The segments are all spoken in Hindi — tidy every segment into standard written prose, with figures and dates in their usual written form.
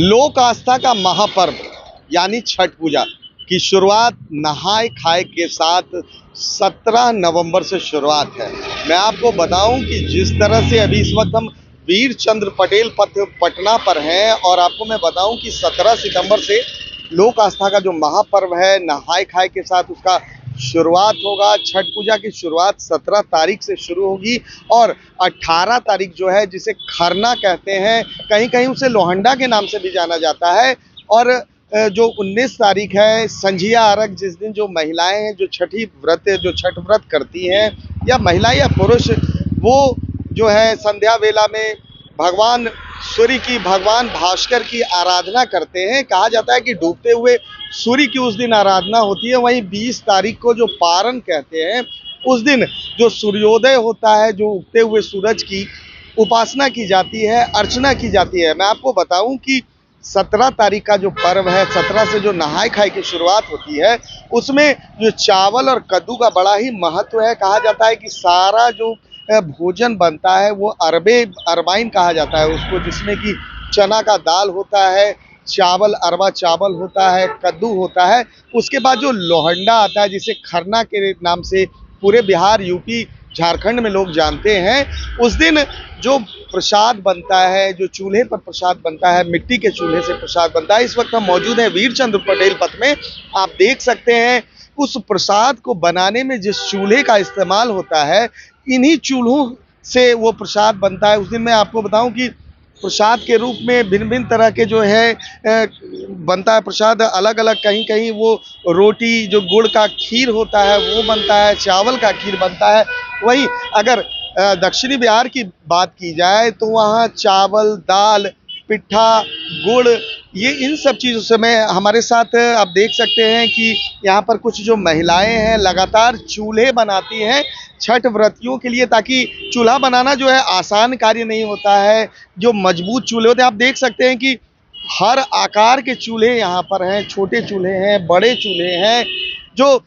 लोक आस्था का महापर्व यानी छठ पूजा की शुरुआत नहाय खाए के साथ 17 नवंबर से शुरुआत है। मैं आपको बताऊं कि जिस तरह से अभी इस वक्त हम वीर चंद्र पटेल पथ पटना पर हैं और आपको मैं बताऊं कि 17 सितंबर से लोक आस्था का जो महापर्व है नहाय खाए के साथ उसका शुरुआत होगा। छठ पूजा की शुरुआत 17 तारीख से शुरू होगी और 18 तारीख जो है जिसे खरना कहते हैं, कहीं कहीं उसे लोहंडा के नाम से भी जाना जाता है। और जो 19 तारीख है संझिया अर्घ, जिस दिन जो महिलाएं हैं जो छठ व्रत करती हैं या महिला या पुरुष, वो जो है संध्या वेला में भगवान सूर्य की, भगवान भास्कर की आराधना करते हैं। कहा जाता है कि डूबते हुए सूर्य की उस दिन आराधना होती है। वहीं 20 तारीख को जो पारण कहते हैं, उस दिन जो सूर्योदय होता है, जो उगते हुए सूरज की उपासना की जाती है, अर्चना की जाती है। मैं आपको बताऊं कि 17 तारीख का जो पर्व है, 17 से जो नहाय खाए की शुरुआत होती है, उसमें जो चावल और कद्दू का बड़ा ही महत्व है। कहा जाता है कि सारा जो भोजन बनता है वो अरबाइन कहा जाता है उसको, जिसमें कि चना का दाल होता है, चावल अरबा चावल होता है, कद्दू होता है। उसके बाद जो लोहंडा आता है जिसे खरना के नाम से पूरे बिहार, यूपी, झारखंड में लोग जानते हैं। उस दिन जो प्रसाद बनता है, जो चूल्हे पर प्रसाद बनता है, मिट्टी के चूल्हे से प्रसाद बनता है। इस वक्त हम मौजूद हैं वीर चंद्र पटेल पथ में। आप देख सकते हैं उस प्रसाद को बनाने में जिस चूल्हे का इस्तेमाल होता है, इन्हीं चूल्हों से वो प्रसाद बनता है। उस दिन मैं आपको बताऊं कि प्रसाद के रूप में भिन्न भिन्न तरह के जो है बनता है प्रसाद अलग अलग। कहीं कहीं वो रोटी, जो गुड़ का खीर होता है वो बनता है, चावल का खीर बनता है। वहीं अगर दक्षिणी बिहार की बात की जाए तो वहाँ चावल, दाल, पिट्ठा, गुड़, ये इन सब चीज़ों से मैं हमारे साथ आप देख सकते हैं कि यहाँ पर कुछ जो महिलाएं हैं लगातार चूल्हे बनाती हैं छठ व्रतियों के लिए, ताकि चूल्हा बनाना जो है आसान कार्य नहीं होता है। जो मजबूत चूल्हे होते हैं, आप देख सकते हैं कि हर आकार के चूल्हे यहाँ पर हैं, छोटे चूल्हे हैं, बड़े चूल्हे हैं। जो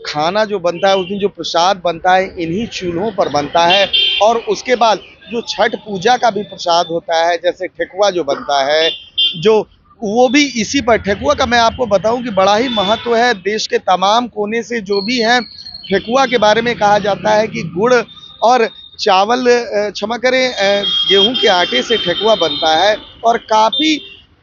खाना जो बनता है उस दिन, जो प्रसाद बनता है, इन्हीं चूल्हों पर बनता है। और उसके बाद जो छठ पूजा का भी प्रसाद होता है, जैसे ठेकुआ जो बनता है, जो वो भी इसी पर। ठेकुआ का मैं आपको बताऊं कि बड़ा ही महत्व है। देश के तमाम कोने से जो भी हैं, ठेकुआ के बारे में कहा जाता है कि गुड़ और चावल, क्षमा करें, गेहूं के आटे से ठेकुआ बनता है। और काफ़ी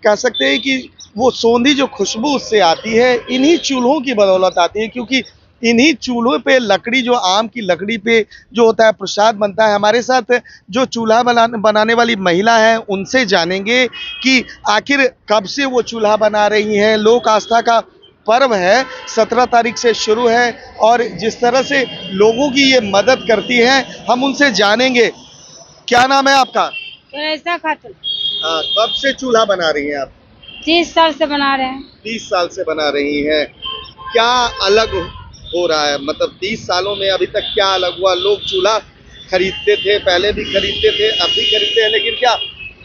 कह सकते हैं कि वो सोंधी जो खुशबू उससे आती है, इन्हीं चूल्हों की बदौलत आती है, क्योंकि इन्हीं चूल्हों पे लकड़ी, जो आम की लकड़ी पे जो होता है प्रसाद बनता है। हमारे साथ जो चूल्हा बनाने वाली महिला है उनसे जानेंगे कि आखिर कब से वो चूल्हा बना रही हैं। लोक आस्था का पर्व है, 17 तारीख से शुरू है और जिस तरह से लोगों की ये मदद करती हैं, हम उनसे जानेंगे। क्या नाम है आपका? ऐसा खातून। हाँ, कब से चूल्हा बना रही हैं आप? 30 साल से बना रहे हैं। 30 साल से बना रही हैं। क्या अलग हो रहा है, मतलब 30 सालों में अभी तक क्या अलग हुआ? लोग चूल्हा खरीदते थे, पहले भी खरीदते थे, अब भी खरीदते हैं, लेकिन क्या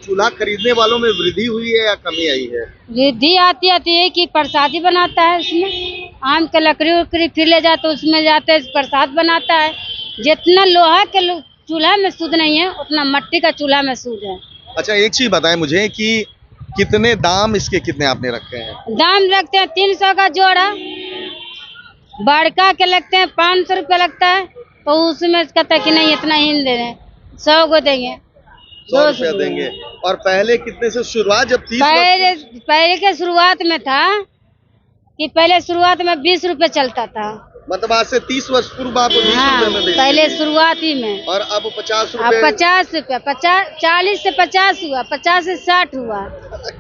चूल्हा खरीदने वालों में वृद्धि हुई है या कमी आई है? रिद्धि आती है कि प्रसादी बनाता है, उसमें आम के लकड़ी उकड़ी फिर ले जाते, उसमें जाते प्रसाद बनाता है। जितना लोहा के चूल्हा में शुद्ध नहीं है, उतना मिट्टी का चूल्हा में शुद्ध है। अच्छा, एक चीज बताएं मुझे कि कितने दाम इसके कितने आपने रखे हैं? दाम रखते हैं 300 का जोड़ा, बड़का के लगते हैं 500 रुपया लगता है। तो उसमें कहता है कि नहीं इतना ही दे दें, 100 को देंगे, 100 रुपया देंगे। और पहले कितने से शुरुआत? जब 30 पहले के शुरुआत में था कि पहले शुरुआत में 20 रुपए चलता था। मतलब आज से 30 वर्ष पूर्व आप 20 रुपए में बेचते पहले थे। शुरुआती में। और अब 50 अब रुपए। 50 रुपया, 40 से 50 हुआ, 50 से 60 हुआ।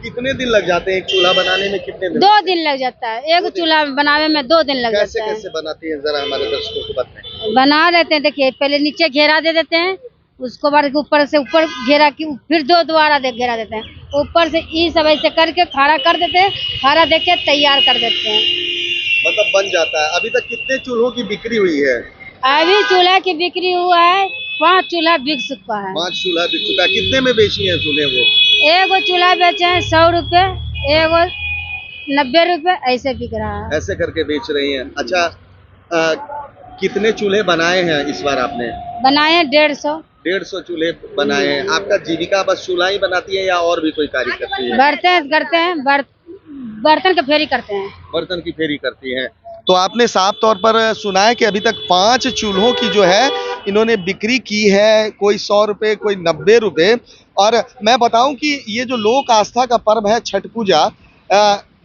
कितने दिन लग जाते हैं एक चूल्हा बनाने में? कितने दिन? 2 दिन लग जाता है। एक चूल्हा बनाने में 2 दिन लग जाता है। कैसे बनाती हैं, जरा हमारे दर्शकों को बताएं। बना देते हैं, देखिए पहले नीचे घेरा दे देते हैं, उसको बाद ऊपर से ऊपर घेरा की फिर दोबारा घेरा देते हैं, ऊपर से ये सब ऐसे करके खड़ा कर देते हैं, खड़ा देके तैयार कर देते हैं, मतलब बन जाता है। अभी तक कितने चूल्हों की बिक्री हुई है? अभी चूल्हा की बिक्री हुआ है 5 चूल्हा बिक चुका है। 5 चूल्हा बिक चुका है। कितने में बेची हैं चूल्हे वो? एगो चूल्हा बेचे हैं 100 रुपए, एगो 90 रुपए, ऐसे बिक रहा है। ऐसे करके बेच रही हैं। अच्छा, कितने चूल्हे बनाए हैं इस बार आपने? बनाए 150। 150 चूल्हे बनाए हैं। आपका जीविका बस चूल्हा ही बनाती है या और भी कोई कार्य करती है? बर्तन की फेरी करते हैं। बर्तन की फेरी करती हैं। तो आपने साफ तौर पर सुना है कि अभी तक 5 चूल्हों की जो है इन्होंने बिक्री की है, कोई 100 रुपए, कोई 90 रुपए। और मैं बताऊं कि ये जो लोक आस्था का पर्व है छठ पूजा,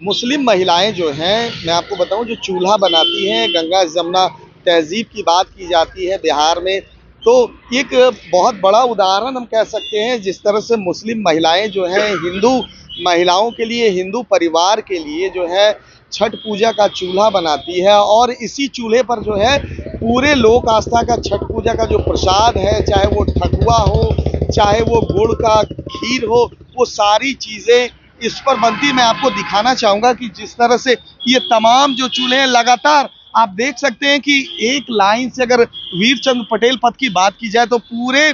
मुस्लिम महिलाएं जो हैं, मैं आपको बताऊं, जो चूल्हा बनाती हैं, गंगा जमुना तहजीब की बात की जाती है बिहार में, तो एक बहुत बड़ा उदाहरण हम कह सकते हैं जिस तरह से मुस्लिम महिलाएं जो हैं हिंदू महिलाओं के लिए, हिंदू परिवार के लिए जो है छठ पूजा का चूल्हा बनाती है। और इसी चूल्हे पर जो है पूरे लोक आस्था का छठ पूजा का जो प्रसाद है, चाहे वो ठकुआ हो, चाहे वो गुड़ का खीर हो, वो सारी चीज़ें इस पर बनती। मैं आपको दिखाना चाहूँगा कि जिस तरह से ये तमाम जो चूल्हे हैं, लगातार आप देख सकते हैं कि एक लाइन से अगर वीर चंद्र पटेल पथ की बात की जाए तो पूरे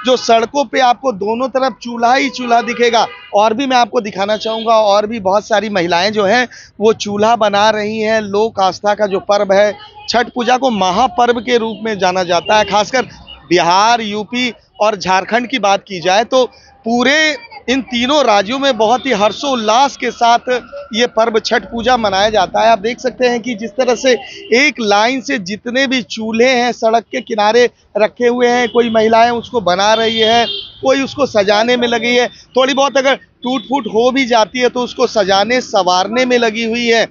जो सड़कों पे आपको दोनों तरफ चूल्हा ही चूल्हा दिखेगा। और भी मैं आपको दिखाना चाहूँगा, और भी बहुत सारी महिलाएं जो हैं वो चूल्हा बना रही हैं। लोक आस्था का जो पर्व है छठ पूजा को महापर्व के रूप में जाना जाता है। खासकर बिहार, यूपी और झारखंड की बात की जाए तो पूरे इन तीनों राज्यों में बहुत ही हर्षोल्लास के साथ ये पर्व छठ पूजा मनाया जाता है। आप देख सकते हैं कि जिस तरह से एक लाइन से जितने भी चूल्हे हैं सड़क के किनारे रखे हुए हैं, कोई महिलाएं उसको बना रही है, कोई उसको सजाने में लगी है, थोड़ी बहुत अगर टूट फूट हो भी जाती है तो उसको सजाने संवारने में लगी हुई है।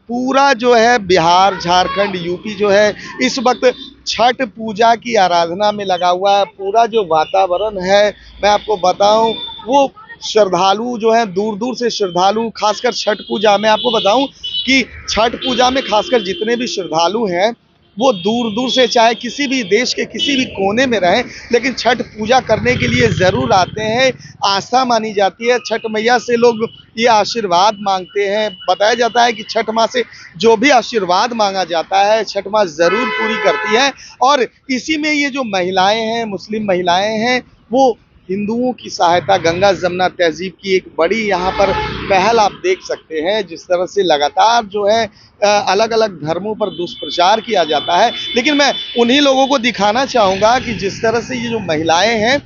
पूरा जो है बिहार, झारखंड, यूपी जो है इस वक्त छठ पूजा की आराधना में लगा हुआ है। पूरा जो वातावरण है, मैं आपको बताऊं, वो श्रद्धालु जो हैं, दूर दूर से श्रद्धालु, खासकर छठ पूजा में आपको बताऊं कि छठ पूजा में खासकर जितने भी श्रद्धालु हैं वो दूर दूर से, चाहे किसी भी देश के किसी भी कोने में रहें, लेकिन छठ पूजा करने के लिए ज़रूर आते हैं। आस्था मानी जाती है, छठ मैया से लोग ये आशीर्वाद मांगते हैं। बताया जाता है कि छठ माँ से जो भी आशीर्वाद मांगा जाता है छठ माँ ज़रूर पूरी करती है। और इसी में ये जो महिलाएं हैं, मुस्लिम महिलाएं हैं, वो हिंदुओं की सहायता, गंगा जमुना तहजीब की एक बड़ी यहाँ पर पहल आप देख सकते हैं। जिस तरह से लगातार जो है अलग अलग धर्मों पर दुष्प्रचार किया जाता है, लेकिन मैं उन्हीं लोगों को दिखाना चाहूँगा कि जिस तरह से ये जो महिलाएं हैं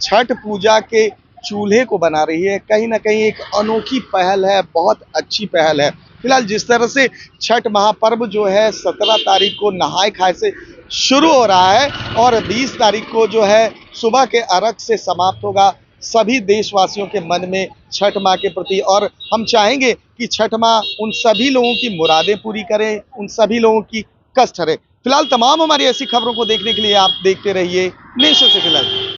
छठ पूजा के चूल्हे को बना रही है, कहीं ना कहीं एक अनोखी पहल है, बहुत अच्छी पहल है। फिलहाल जिस तरह से छठ महापर्व जो है 17 तारीख को नहाय खाए से शुरू हो रहा है और 20 तारीख को जो है सुबह के अर्घ से समाप्त होगा। सभी देशवासियों के मन में छठ माँ के प्रति, और हम चाहेंगे कि छठ माँ उन सभी लोगों की मुरादें पूरी करें, उन सभी लोगों की कष्ट हरे। फिलहाल तमाम हमारी ऐसी खबरों को देखने के लिए आप देखते रहिए नेशन से फिलहाल।